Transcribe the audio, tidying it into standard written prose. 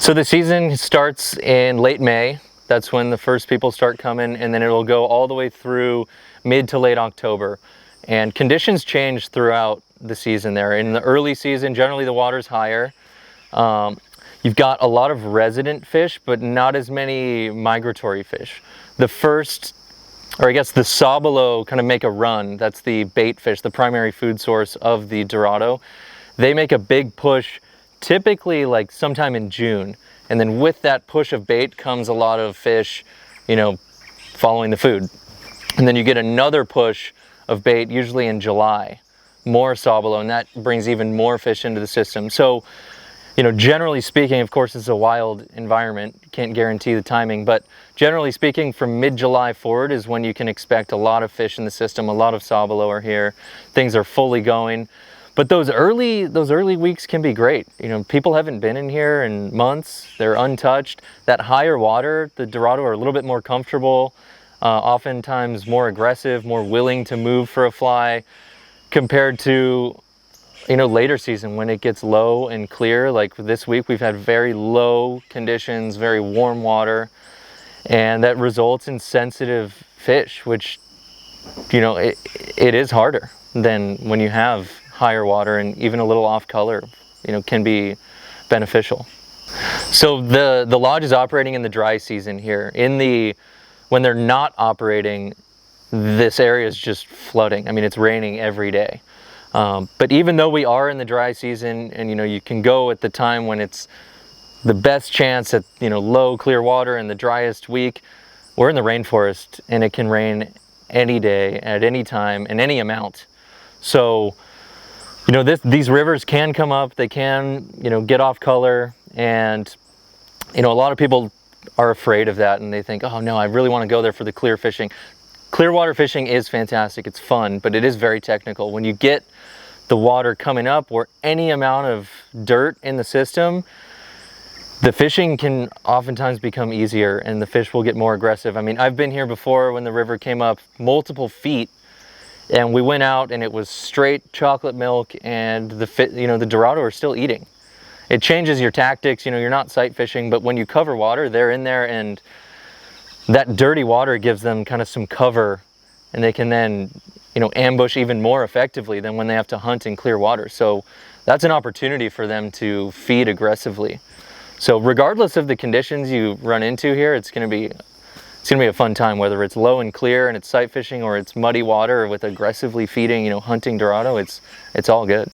So the season starts in late May. That's when the first people start coming, and then it'll go all the way through mid to late October. And conditions change throughout the season there. In the early season, generally the water's higher. You've got a lot of resident fish, but not as many migratory fish. The first, or I guess the sabalo, kind of make a run. That's the bait fish, the primary food source of the dorado. They make a big push, typically like sometime in June. And then with that push of bait comes a lot of fish, following the food. And then you get another push of bait, usually in July, more sabalo, and that brings even more fish into the system. So, generally speaking, of course, it's a wild environment. Can't guarantee the timing, but generally speaking, from mid-July forward is when you can expect a lot of fish in the system. A lot of sabalo are here. Things are fully going. But those early weeks can be great. People haven't been in here in months. They're untouched. That higher water, the dorado are a little bit more comfortable, oftentimes more aggressive, more willing to move for a fly, compared to later season when it gets low and clear. Like this week, we've had very low conditions, very warm water, and that results in sensitive fish, which it is harder than when you have higher water, and even a little off color can be beneficial. So the lodge is operating in the dry season here. When they're not operating, this area is just flooding. I mean, it's raining every day. But even though we are in the dry season, and you can go at the time when it's the best chance at low clear water and the driest week, we're in the rainforest, and it can rain any day at any time and any amount. So these rivers can come up, they can, get off color, and, a lot of people are afraid of that, and they think, oh no, I really want to go there for the clear fishing. Clear water fishing is fantastic, it's fun, but it is very technical. When you get the water coming up or any amount of dirt in the system, the fishing can oftentimes become easier and the fish will get more aggressive. I mean, I've been here before when the river came up multiple feet, and we went out and it was straight chocolate milk, and the dorado are still eating. It changes your tactics, you're not sight fishing, but when you cover water, they're in there, and that dirty water gives them kind of some cover, and they can then, ambush even more effectively than when they have to hunt in clear water. So that's an opportunity for them to feed aggressively. So regardless of the conditions you run into here, it's going to be a fun time, whether it's low and clear and it's sight fishing, or it's muddy water with aggressively feeding, hunting dorado. It's all good.